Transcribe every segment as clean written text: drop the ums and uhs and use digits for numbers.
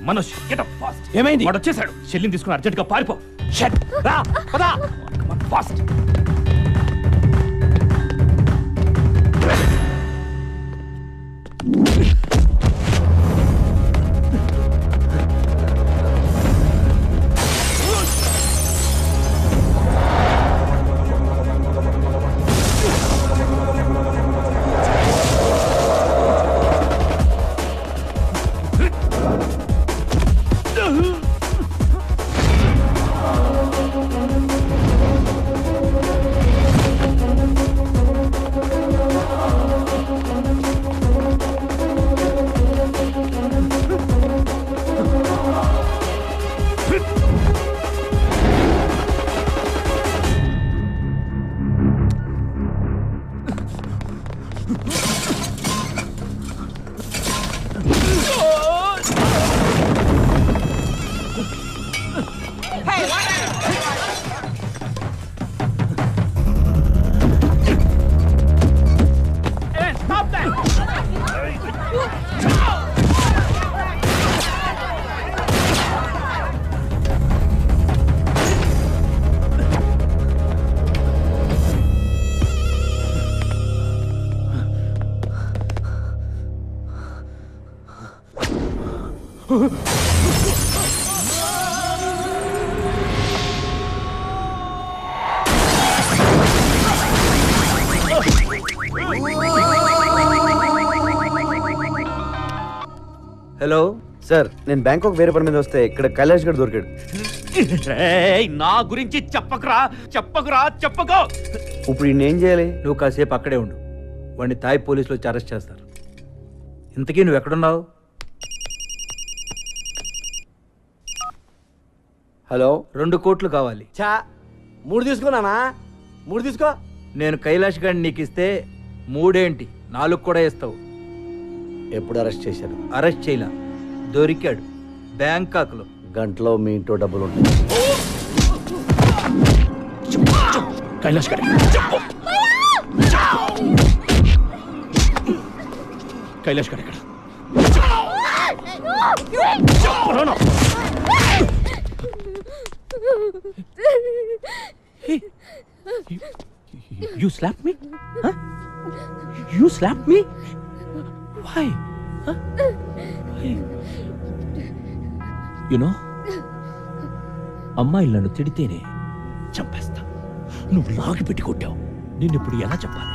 Manoj get up fast. ఏమైంది? వాడు వచ్చేసాడు. షెల్లిని తీసుకుని అర్జెంట్ గా పారిపో. షట్ రా పద ఫాస్ట్. హలో సార్, నేను బ్యాంకాక్ వేరే పని మీద వస్తే ఇక్కడ కైలాష్ గడ్ దొరికాడు. నా గురించి చెప్పకురా చెప్పకో. ఇప్పుడు ఈయన ఏం చేయాలి? నువ్వు కాసేపు అక్కడే ఉండు. వాడిని థాయ్ పోలీసులు వచ్చి అరెస్ట్ చేస్తారు. ఇంతకీ నువ్వు ఎక్కడున్నావు? హలో, 2 కోట్లు కావాలి. చా 3 తీసుకున్నానా? 3 తీసుకో. నేను కైలాష్ గడ్ నీకు ఇస్తే 3 ఏంటి 4 కూడా ఇస్తావు. ఎప్పుడు అరెస్ట్ చేశారు? అరెస్ట్ చేయలా, దొరికాడు బ్యాంకాక్ లో. గంటలో మీ ఇంట్లో డబ్బులు ఉంటాయి. కైలాష్ గడ్ కైలాష్ గడ్ ఎక్కడ? You slapped me? Huh? You slapped me? Why? Huh? Why? You know, అమ్మాయిలు నన్ను తిడితేనే చంపేస్తా. నువ్వు లాగి పెట్టి కొట్టావు. నిన్నిప్పుడు ఎలా చెప్పాలి?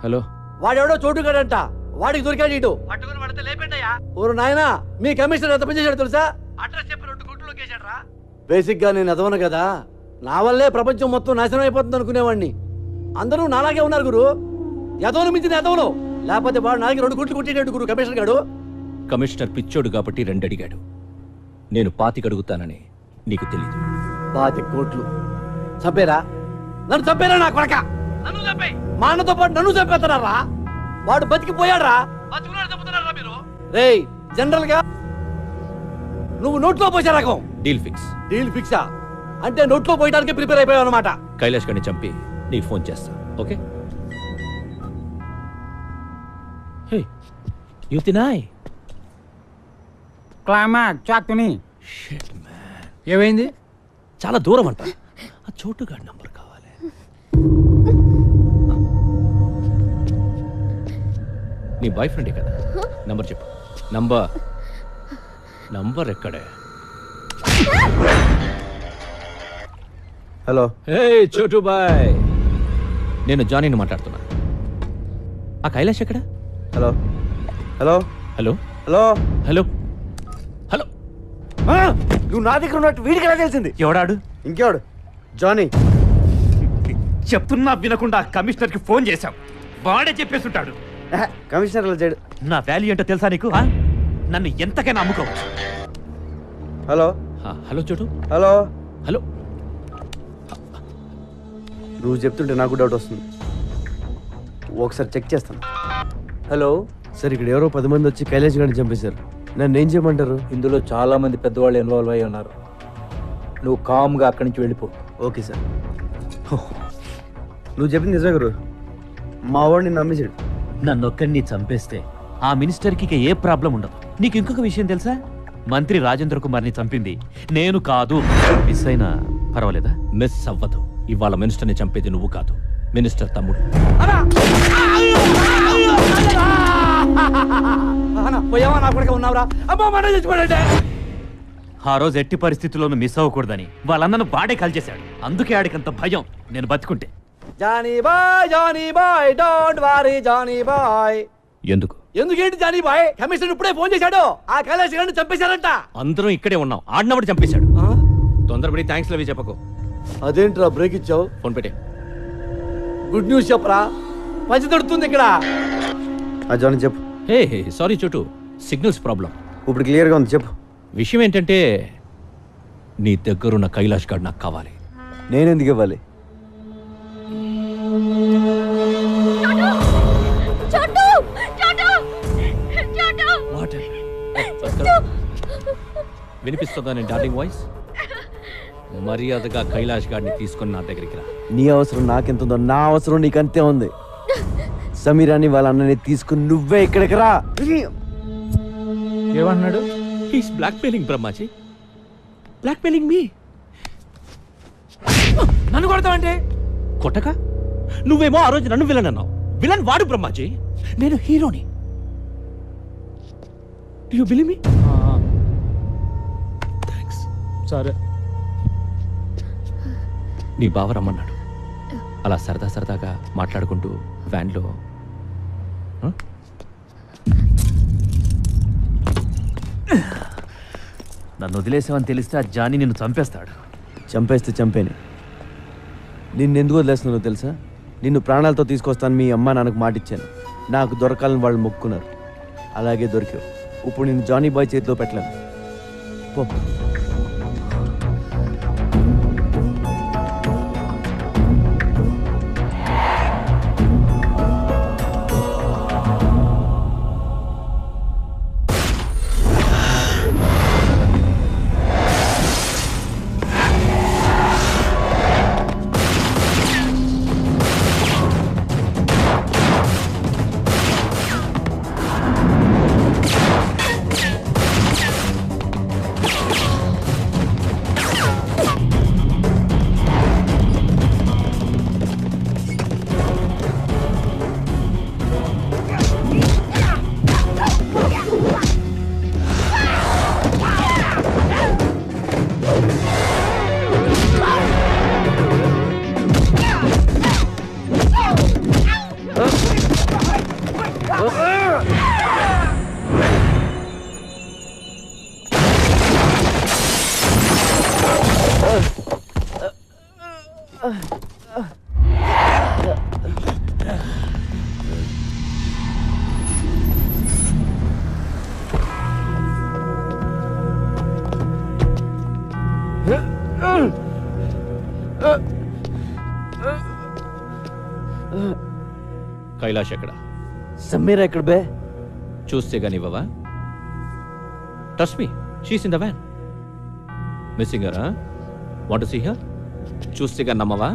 హలో, వాడెవడో చోటుగాడంట, వాడికి దొరికాడు ఇటు. పట్టుకుని పడితే లేపండియా. ఓరు నాయనా, మీ కమిషనర్ ఎంత పనిచేశాడు తెలుసా? అడ్రస్ చెప్పి 2 కోట్లు లొకేషన్ రా. బేసిక్ గా నేను ఎదవను కదా, నా వల్లే ప్రపంచం మొత్తం నాశనం అయిపోతుంది అనుకునేవాడిని. అందరూ నాలాగే ఉన్నారు గురు. ఎదవను మించిన ఎదవలు. లేకపోతే వాడు నాలుగు 2 కోట్లు కొట్టేటట్టు గురు కమిషనర్ గాడు. కమిషనర్ పిచ్చోడు కాబట్టి 2 అడిగాడు. నేను 25 అడుగుతానని నీకు తెలీదు. 25 కోట్లు చంపేరా? నన్ను చంపేరా నా కొడక? నన్ను చంపే, మా అన్నతో పాటు నన్ను చంపేస్తున్నారా? వాడు బతికిపోయాడ్రా. రేయ్, జనరల్ గా నువ్వు నోట్లో పోసే రకం. Deal fix. డీల్ ఫిక్సా అంటే నోట్లో పోయడానికి ప్రిపేర్ అయిపోయావు అనమాట. కైలాష్ గడ్ని చంపి నీకు ఫోన్ చేస్తా. ఓకే? హే యుతినాయ్. క్లైమాక్స్ చాక్తుని. షిట్ మ్యాన్, ఏమైంది? చాలా దూరం అంట. ఆ చోటుగాడి నంబర్ కావాలి. నీ బాయ్ ఫ్రెండే కదా? నంబర్ చెప్పు. నంబర్ ఎక్కడే? హలో. హే చోటు బాయ్, నేను జానీని మాట్లాడుతున్నా. ఆ కైలాష్ ఎక్కడ? Hello hello hello hello hello hello. నువ్వు నా దగ్గర ఉన్నట్టు వీడికి ఎలా తెలిసింది? ఎవడాడు? ఇంకెవడు? జానీ. చెప్తున్నా వినకుండా కమిషనర్కి ఫోన్ చేశాం. వాడే చెప్పేస్తుంటాడు. కమిషనర్ అలా చేయడు. నా వాల్యూ ఏంటో తెలుసా నీకు? నన్ను ఎంతకైనా అమ్ముకోవచ్చు. హలో హలో చోటు. Hello hello. నువ్వు చెప్తుంటే నాకు డౌట్ వస్తుంది. ఒకసారి చెక్ చేస్తాను. హలో సార్, ఇక్కడ ఎవరో 10 మంది వచ్చి కైలాష్ గారిని చంపేశారు. నన్ను ఏం చేయమంటారు? ఇందులో చాలా మంది పెద్దవాళ్ళు ఇన్వాల్వ్ అయి ఉన్నారు. నువ్వు కామ్గా అక్కడి నుంచి వెళ్ళిపో. Okay sir. నువ్వు చెప్పింది నిజమే గురు. మా వాడిని నమ్మేశాడు. నన్నొక్కడిని చంపేస్తే ఆ మినిస్టర్కి ఏ ప్రాబ్లం ఉండదు. నీకు ఇంకొక విషయం తెలుసా? మంత్రి రాజేంద్ర కుమార్ని చంపింది నేను కాదు. మిస్ అయినా పర్వాలేదా? మిస్ అవ్వదు. ఇవాళ మినిస్టర్ని చంపేది నువ్వు కాదు, మినిస్టర్ తమ్ముడు. పోయావా నా కొడుకు ఉన్నావురా? అమ్మా మన చచ్చిపోయాడంటే ఆ రోజు ఎట్టి పరిస్థితుల్లోనూ మిస్ అవ్వకూడదని వాళ్ళన్నను వాడే కాల్చేశాడు. అందుకే ఆడికంత భయం నేను బతుకుంటే. Johnny boy don't worry Johnny boy. ఎందుకు? ఎందుకేంటి జానీ బాయ్? కమిషనర్ ఇప్పుడే ఫోన్ చేశాడు, ఆ కైలాష్ గారిని చంపేశారంట. అందరం ఇక్కడే ఉన్నాం, ఆడినవాడు చంపేశాడు. తొందరపడి థ్యాంక్స్ లవి చెప్పకు. అదేంట్రా బ్రేక్ ఇచ్చావు? ఫోన్ పెట్టే. గుడ్ న్యూస్ చెప్పరా, పంచి తడుతుంది ఇక్కడ. జానీ చెప్పు. హే సారీ చోటు, సిగ్నల్స్ ప్రాబ్లం. ఇప్పుడు క్లియర్గా ఉంది, చెప్పు. విషయం ఏంటంటే నీ దగ్గరున్న కైలాష్ గార్డ్ నాకు కావాలి. నేనెందుకు ఇవ్వాలి? వినిపిస్తుందా నేను డార్లింగ్ వాయిస్? మర్యాదగా కైలాష్ గారిని తీసుకొని నా దగ్గరికి రా. నీ అవసరం నాకెంతుందో నా అవసరం నీకంతే ఉంది. సమీరాని వాళ్ళ అన్నని తీసుకుని నువ్వే ఇక్కడికి రా. ఏమన్నాడు? He's blackmailing Brahmaji, blackmailing me. నన్ను కొడతావంటే? కొట్టక నువ్వేమో ఆ రోజు నన్ను విలన్ అన్నావు. విలన్ వాడు బ్రహ్మాజీ, నేను హీరోని. Do you believe me? Thanks. సరే. నీ బావ రమ్మన్నాడు. అలా సరదాగా మాట్లాడుకుంటూ వ్యాన్లో. నన్ను వదిలేసావని తెలిస్తే ఆ జానీ నిన్ను చంపేస్తాడు. చంపేస్తే చంపేని. నిన్నెందుకు వదిలేస్తున్నానో తెలుసా? నిన్ను ప్రాణాలతో తీసుకొస్తాను మీ అమ్మ నాన్నకు మాటిచ్చాను. నాకు దొరకాలని వాళ్ళు మొక్కున్నారు, అలాగే దొరికావు. ఇప్పుడు నేను జానీ బాయ్ చేతిలో పెట్టలేను. పో. కైలాష్ ఎక్కడ? సమీరా ఎక్కడ బే? చూస్తే గానీ ఇవ్వవా? Trust me, she's in the van. Missing her? Want to see her? చూస్తే గానీ నమ్మవా?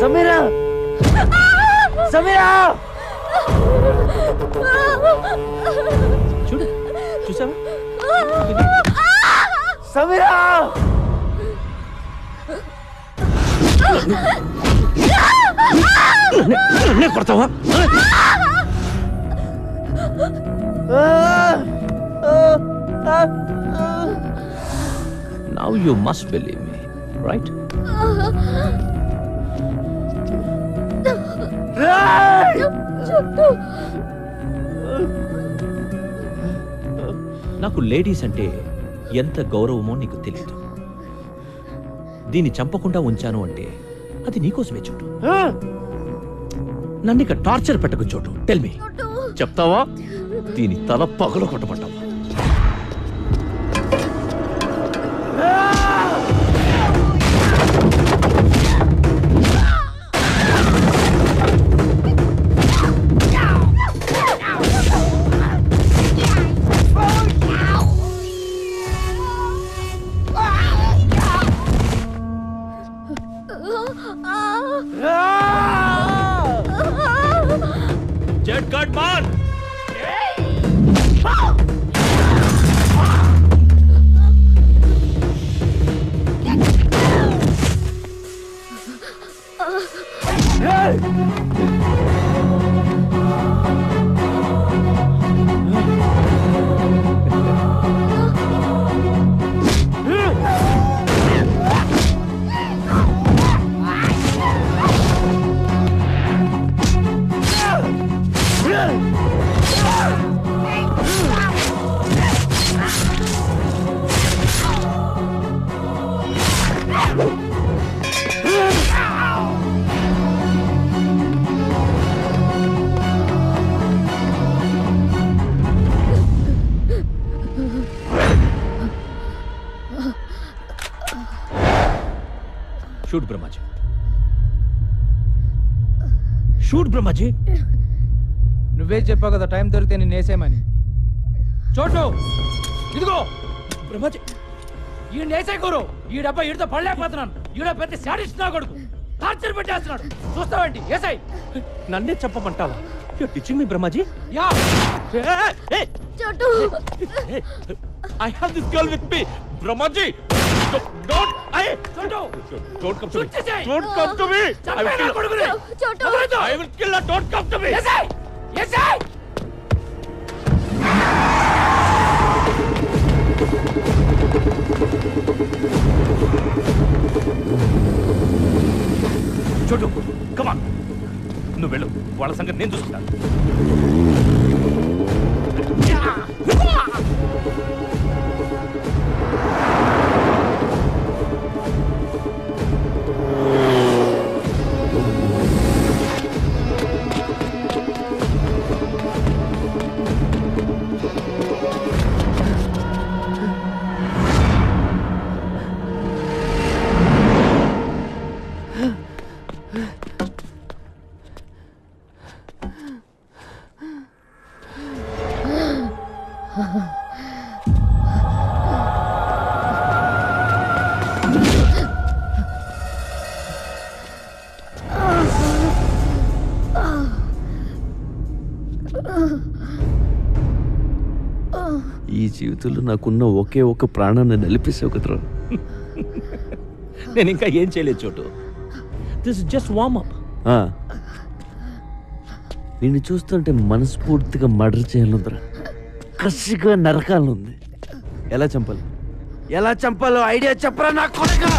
సమీరా! సమీరా! చూడు, చూసావా? సమీరా! కొడతావా? Now you must believe me, right? నాకు లేడీస్ అంటే ఎంత గౌరవమో నీకు తెలియదు. దీన్ని చంపకుండా ఉంచాను అంటే అది నీకోసమే చోటు. నన్ను ఇక టార్చర్ పెట్టకు చోటు. టెల్ మీ, చెప్తావా? దీని తల పగలు కొట్టమంటావా? जेट कट मार। Shoot Brahmaji, shoot Brahmaji. నువ్వే చెప్పావు కదా టైం దొరికితే నేను వేసేయమని. చోటు ఇదిగో బ్రహ్మజీ, ఈ నేసే కూరు ఈ డబ్బా ఈడితో పడలేకపోతున్నాను. ఈడ పెద్ద శాడిస్ట్ నా కొడుకు టార్చర్ పెట్టేస్తున్నాడు. చూస్తావేంటి? ఏసై నన్నే చెప్పమంటావా? You teaching me Brahmaji? Yeah Chotu I have this girl with me, Brahmaji. Don't, చోటు don't come to me. చూచేసేయ్. Don't come to me. I will చంపేనా kill her. కొడుకుని? చోటు వదలొద్దు. I will kill her. Don't come to me. ఏసై ఏసై చోటు, come on. నువ్వు వెళ్ళు, వాళ్ళ సంగతి నేను చూసుకుంటాను. ఈ జీవితంలో నాకున్న ఒకే ఒక ప్రాణాన్ని నిలిపేసావు కదరా. నేను ఇంకా ఏం చేయలేదు Chotu. This is just warm up. నిన్ను చూస్తుంటే మనస్ఫూర్తిగా మర్డర్ చేయాలందరా, కసిగా నరకాలనుంది. ఎలా చంపాలి, ఎలా చంపాలో ఐడియా చెప్పరా నా కొడుకా.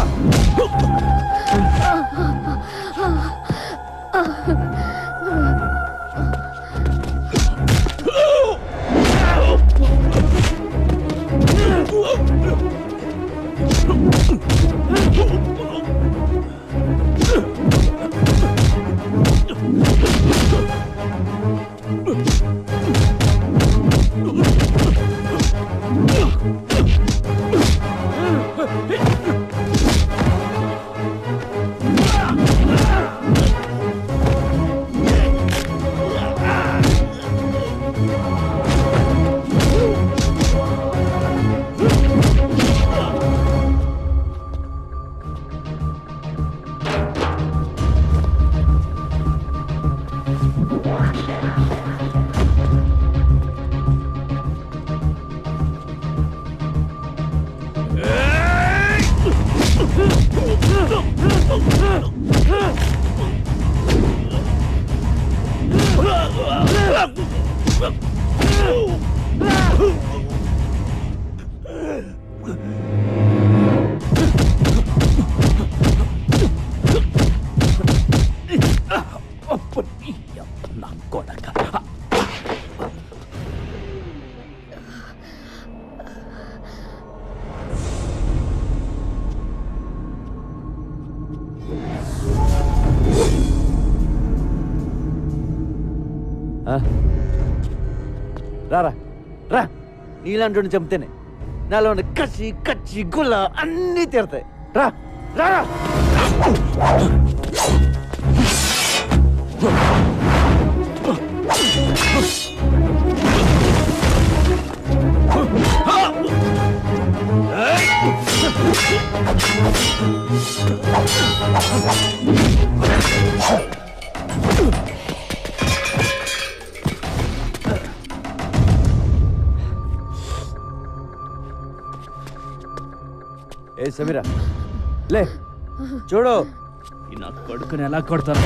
రారా రా, నీలాంటి చంపితేనే నాలో ఉన్న కసి కచ్చి గుల్ల అన్నీ తీరతాయి. రా రా ఏ సమీరా లే చూడు. నా కొడుకుని ఎలా కొడతాను?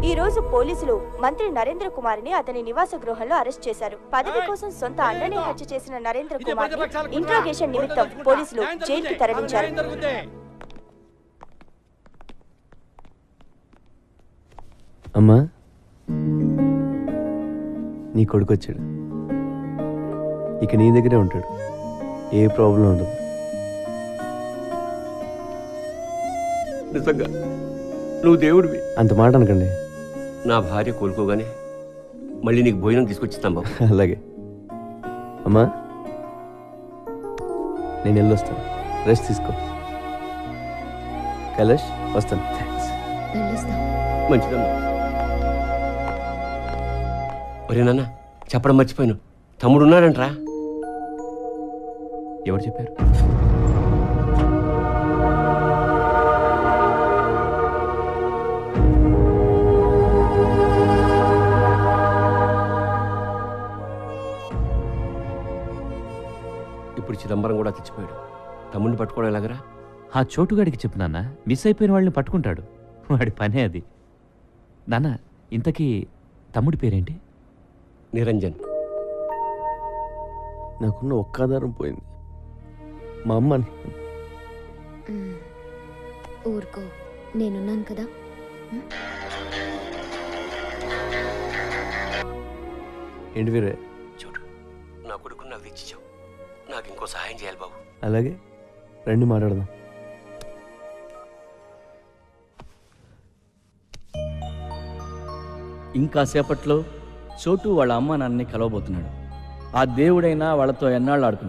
ఈ రోజు పోలీసులు మంత్రి నరేంద్ర కుమార్ని అతని నివాస గృహంలో అరెస్ట్ చేశారు. పదవి కోసం సొంత అన్నని హత్య చేసిన నరేంద్ర కుమార్ ఇంట్రాగేషన్ నిమిత్తం పోలీసులు జైలుకి తరలించారు. అమ్మా నీ కొడుకు వచ్చాడు. ఇక నీ దగ్గరే ఉంటాడు. ఏ ప్రాబ్లం ఉండదు. నిజంగా నువ్వు దేవుడివి. అంత మాట అనకండి. నా భార్య కోలుకోగానే మళ్ళీ నీకు భోజనం తీసుకొచ్చిస్తాం బాబు. అలాగే అమ్మా నేను వెళ్ళొస్తాను. రెస్ట్ తీసుకో. కైలాష్ వస్తాను. మంచిదమ్మా. ఒరే నాన్న చెప్పడం మర్చిపోయాను, తమ్ముడు ఉన్నాడంట్రా. ఎవరు చెప్పారు? ఇప్పుడు చిదంబరం కూడా తెచ్చిపోయాడు. తమ్ముడిని పట్టుకోవడం ఎలాగరా? ఆ చోటుగాడికి చెప్పు నాన్న, మిస్ అయిపోయిన వాళ్ళని పట్టుకుంటాడు. వాడి పనే అది. నాన్న ఇంతకీ తమ్ముడి పేరేంటి? నిరంజన్. నాకున్న ఒక్క ఆధారం పోయింది. మా అమ్మ ఊరుకో, నేనున్నాను కదా. ఏంటి వీరే? చూడు, నా కొడుకుని నాకు తెచ్చిచ్చావు. నాకు ఇంకో సహాయం చేయాలి బాబు. అలాగే రండి మాట్లాడదాం. ఇంకా సేపట్లో చోటు వాళ్ళ అమ్మ నాన్నని కలవబోతున్నాడు. ఆ దేవుడైనా వాళ్ళతో ఎన్నాళ్ళు ఆడుకుంటాడు.